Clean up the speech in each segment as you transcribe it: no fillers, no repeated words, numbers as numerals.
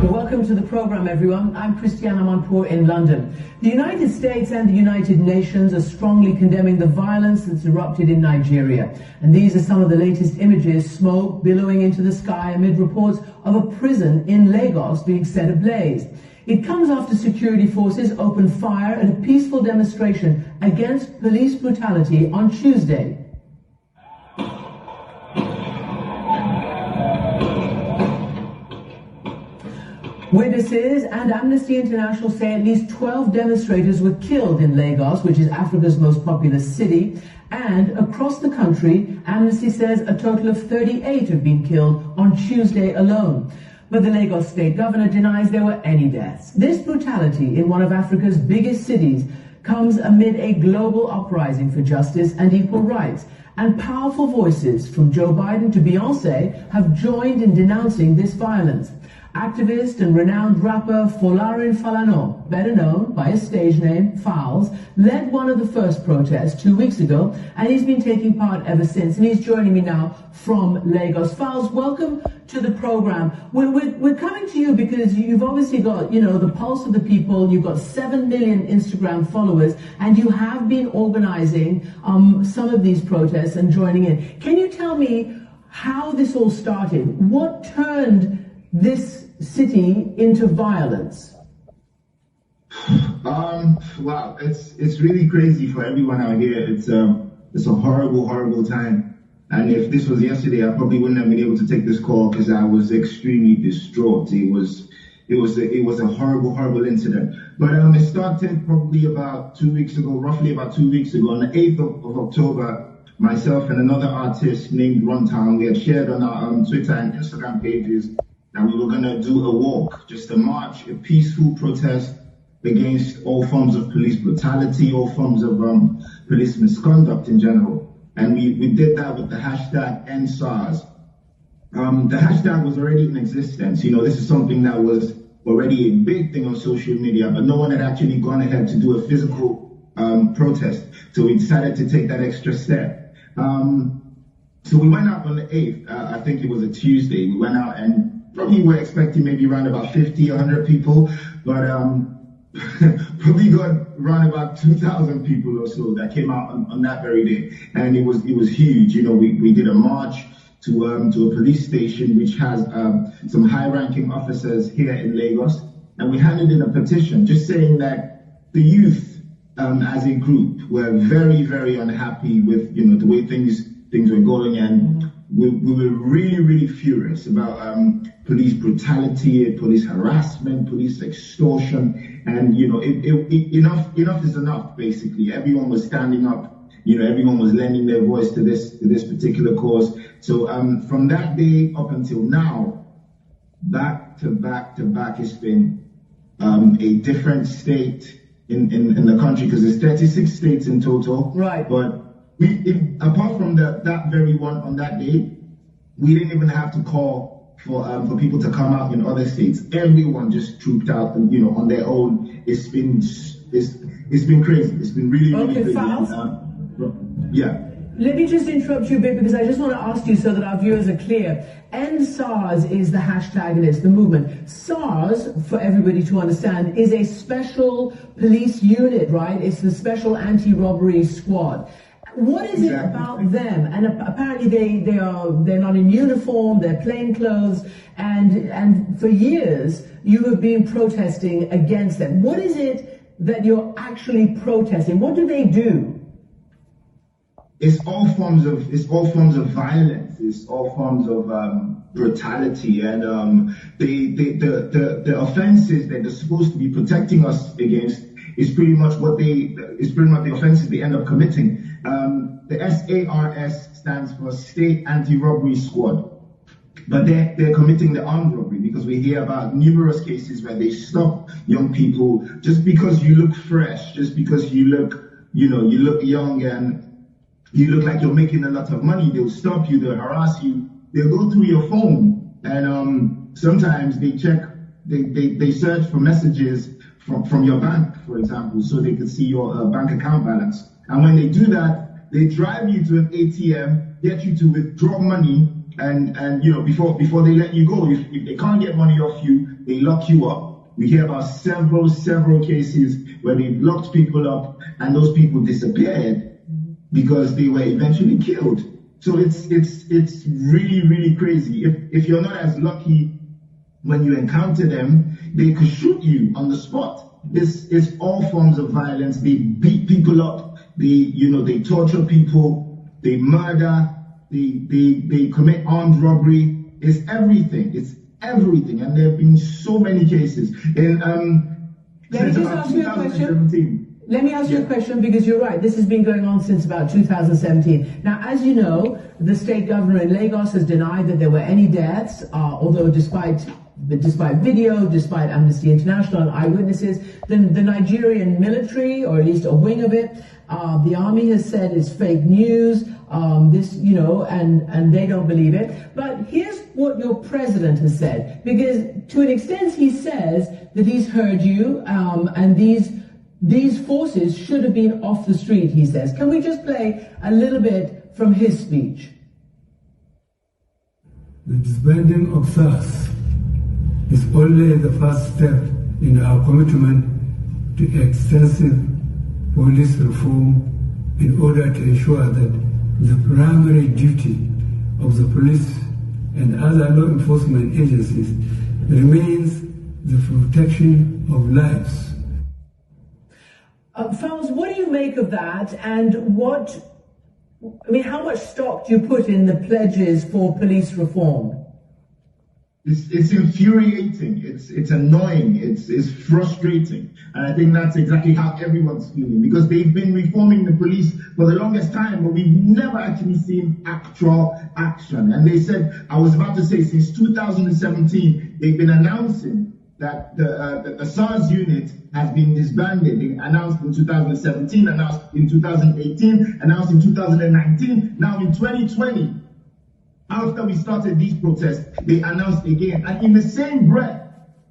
Welcome to the program, everyone. I'm Christiane Amanpour in London. The United States and the United Nations are strongly condemning the violence that's erupted in Nigeria. And these are some of the latest images: smoke billowing into the sky amid reports of a prison in Lagos being set ablaze. It comes after security forces opened fire at a peaceful demonstration against police brutality on Tuesday. Witnesses and Amnesty International say at least 12 demonstrators were killed in Lagos, which is Africa's most populous city. And across the country, Amnesty says a total of 38 have been killed on Tuesday alone. But the Lagos state governor denies there were any deaths. This brutality in one of Africa's biggest cities comes amid a global uprising for justice and equal rights. And powerful voices from Joe Biden to Beyonce have joined in denouncing this violence. Activist and renowned rapper Folarin Falana, better known by his stage name Falz, led one of the first protests 2 weeks ago, and he's been taking part ever since. And he's joining me now from Lagos. Falz, welcome to the program. We're coming to you because you've obviously got, the pulse of the people. You've got 7 million Instagram followers, and you have been organizing some of these protests and joining in. Can you tell me how this all started? What turned this city into violence? Wow, it's really crazy for everyone out here. It's a horrible time. And if this was yesterday, I probably wouldn't have been able to take this call because I was extremely distraught. It was a horrible incident. But it started probably about 2 weeks ago, roughly about 2 weeks ago, on the 8th of October. Myself and another artist named Runtown, we had shared on our Twitter and Instagram pages that we were going to do a walk, just a march, a peaceful protest against all forms of police brutality, all forms of police misconduct in general. And we did that with the hashtag #EndSARS. The hashtag was already in existence. This is something that was already a big thing on social media, but no one had actually gone ahead to do a physical protest. So we decided to take that extra step. So we went out on the 8th, I think it was a Tuesday. We went out and probably we're expecting maybe around about 50, 100 people, but probably got around about 2,000 people or so that came out on that very day, and it was huge. We did a march to a police station which has some high-ranking officers here in Lagos, and we handed in a petition just saying that the youth, as a group, were very unhappy with the way things were going, and we were really furious about police brutality, police harassment, police extortion, and enough is enough. Basically, everyone was standing up. Everyone was lending their voice to this particular cause. So from that day up until now, back to back, it's been a different state in the country, because there's 36 states in total. Right. But apart from that very one on that day, we didn't even have to call for people to come out in other states. Everyone just trooped out, on their own. It's been crazy. It's been really crazy. Falz? Yeah. Let me just interrupt you a bit, because I just want to ask you so that our viewers are clear. #EndSARS is the hashtag, and it's the movement. SARS, for everybody to understand, is a special police unit, right? It's the special anti-robbery squad. What is it about them? And apparently they're not in uniform, they're plain clothes, and for years you have been protesting against them. What is it that you're actually protesting? What do they do? It's all forms of violence. It's all forms of brutality, and the offenses that they're supposed to be protecting us against is pretty much the offenses they end up committing. The SARS stands for State Anti-Robbery Squad, but they're committing the armed robbery, because we hear about numerous cases where they stop young people just because you look fresh, just because you look young and you look like you're making a lot of money. They'll stop you, they'll harass you, they'll go through your phone, and sometimes they search for messages from your bank, for example, so they can see your bank account balance. And when they do that, they drive you to an ATM, get you to withdraw money, and before they let you go, if they can't get money off you, they lock you up. We hear about several cases where they locked people up and those people disappeared because they were eventually killed. So it's really crazy. If you're not as lucky when you encounter them, they could shoot you on the spot. It's all forms of violence. They beat people up. They torture people. They murder. They commit armed robbery. It's everything. And there have been so many cases. Let me just ask you a question. Let me ask you a question, because you're right. This has been going on since about 2017. Now, as you know, the state governor in Lagos has denied that there were any deaths, although despite video, despite Amnesty International and eyewitnesses, the Nigerian military, or at least a wing of it, the army has said it's fake news, and they don't believe it. But here's what your president has said, because to an extent he says that he's heard you, and these forces should have been off the street, he says. Can we just play a little bit from his speech? The disbanding of SARS is only the first step in our commitment to extensive police reform in order to ensure that the primary duty of the police and other law enforcement agencies remains the protection of lives. Falz, what do you make of that, and how much stock do you put in the pledges for police reform? It's infuriating, it's annoying, it's frustrating. And I think that's exactly how everyone's feeling, because they've been reforming the police for the longest time, but we've never actually seen actual action. And they said, I was about to say, since 2017, they've been announcing that the SARS unit has been disbanded. They announced in 2017, announced in 2018, announced in 2019, now in 2020. After we started these protests, they announced again, and in the same breath,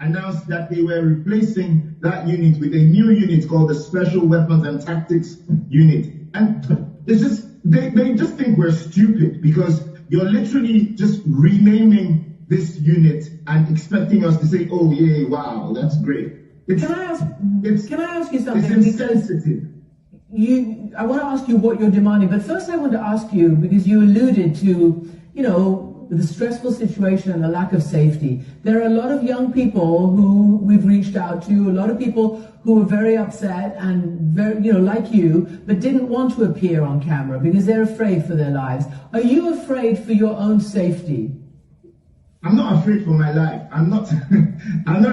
announced that they were replacing that unit with a new unit called the Special Weapons and Tactics Unit. And it's just, they just think we're stupid, because you're literally just renaming this unit and expecting us to say, oh yeah, wow, that's great. Can I ask you something? It's insensitive. I want to ask you what you're demanding, but first I want to ask you, because you alluded to, the stressful situation and the lack of safety. There are a lot of young people who we've reached out to, a lot of people who are very upset and very, like you, but didn't want to appear on camera because they're afraid for their lives. Are you afraid for your own safety? I'm not afraid for my life. I'm not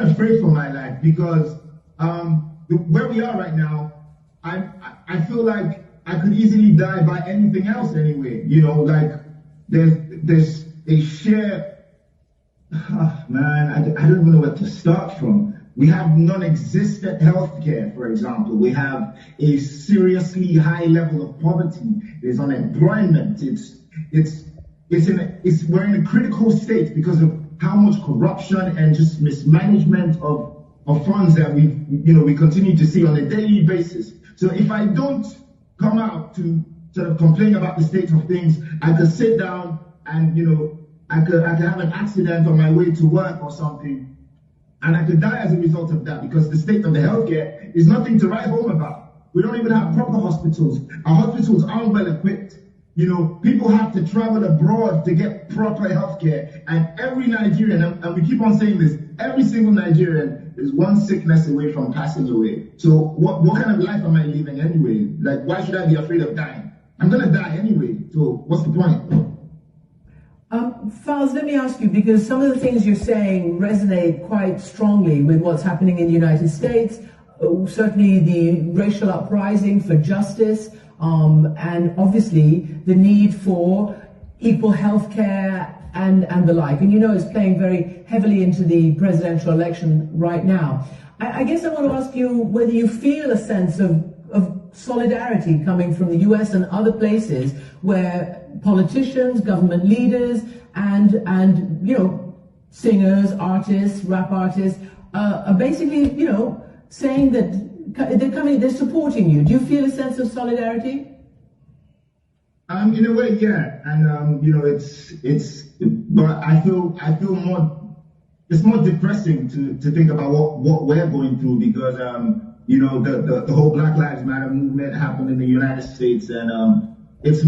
afraid for my life, because where we are right now, I feel like I could easily die by anything else anyway. There's a sheer, I don't even know where to start from. We have non-existent healthcare, for example. We have a seriously high level of poverty. There's unemployment. We're in a critical state because of how much corruption and just mismanagement of funds that we continue to see on a daily basis. So if I don't come out to sort of complain about the state of things, I could sit down and I could have an accident on my way to work or something, and I could die as a result of that, because the state of the healthcare is nothing to write home about. We don't even have proper hospitals. Our hospitals aren't well equipped. People have to travel abroad to get proper healthcare, and every Nigerian, and we keep on saying this, every single Nigerian is one sickness away from passing away. So what kind of life am I living anyway? Like, why should I be afraid of dying? I'm gonna die anyway, so what's the point? Falz, let me ask you, because some of the things you're saying resonate quite strongly with what's happening in the United States, certainly the racial uprising for justice, and obviously the need for equal health care and the like. And it's playing very heavily into the presidential election right now. I guess I want to ask you whether you feel a sense of solidarity coming from the US and other places where politicians, government leaders, and singers, artists, rap artists are basically, saying that they're supporting you. Do you feel a sense of solidarity? In a way, yeah, and but I feel more it's more depressing to think about what we're going through, because you know, the whole Black Lives Matter movement happened in the United States, and that's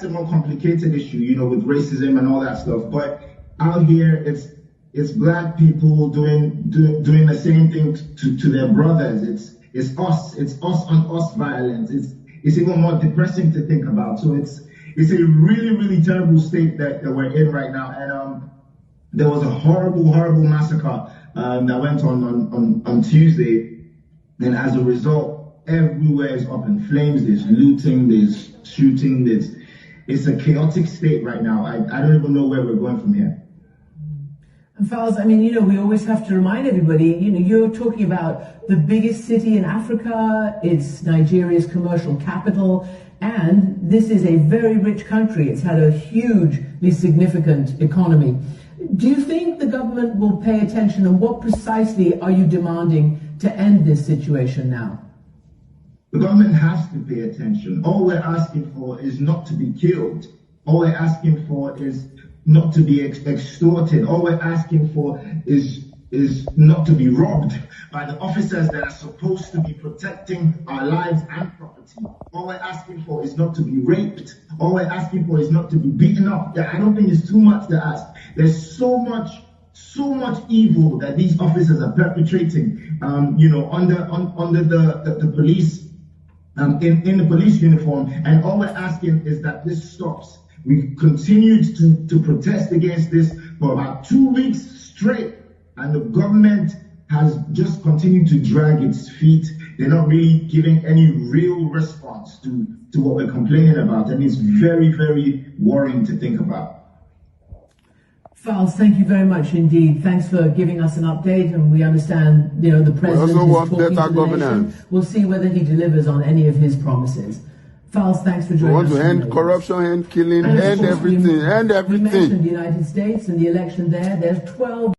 a more complicated issue, you know, with racism and all that stuff. But out here, it's black people doing the same thing to their brothers. It's us on us violence. It's even more depressing to think about. So it's a really, really terrible state that we're in right now. And there was a horrible massacre that went on Tuesday, and as a result, everywhere is up in flames. There's looting, there's shooting. It's a chaotic state right now. I don't even know where we're going from here. And Falz, I mean, you know, we always have to remind everybody, you know, you're talking about the biggest city in Africa. It's Nigeria's commercial capital, and this is a very rich country. It's had a hugely significant economy. Do you think the government will pay attention, and what precisely are you demanding to end this situation now? The government has to pay attention. All we're asking for is not to be killed. All we're asking for is not to be extorted. All we're asking for is not to be robbed by the officers that are supposed to be protecting our lives and property. All we're asking for is not to be raped. All we're asking for is not to be beaten up. I don't think it's too much to ask. There's so much evil that these officers are perpetrating, you know, under the police, in the police uniform. And all we're asking is that this stops. We've continued to protest against this for about 2 weeks straight, and the government has just continued to drag its feet. They're not really giving any real response to what we're complaining about, and it's very, very worrying to think about. Falz, thank you very much indeed. Thanks for giving us an update, and we understand, you know, the president is talking to the nation. We'll see whether he delivers on any of his promises. Falz, thanks for joining us. We want to end corruption, end killing, end everything, end everything. You mentioned the United States and the election there. There's 12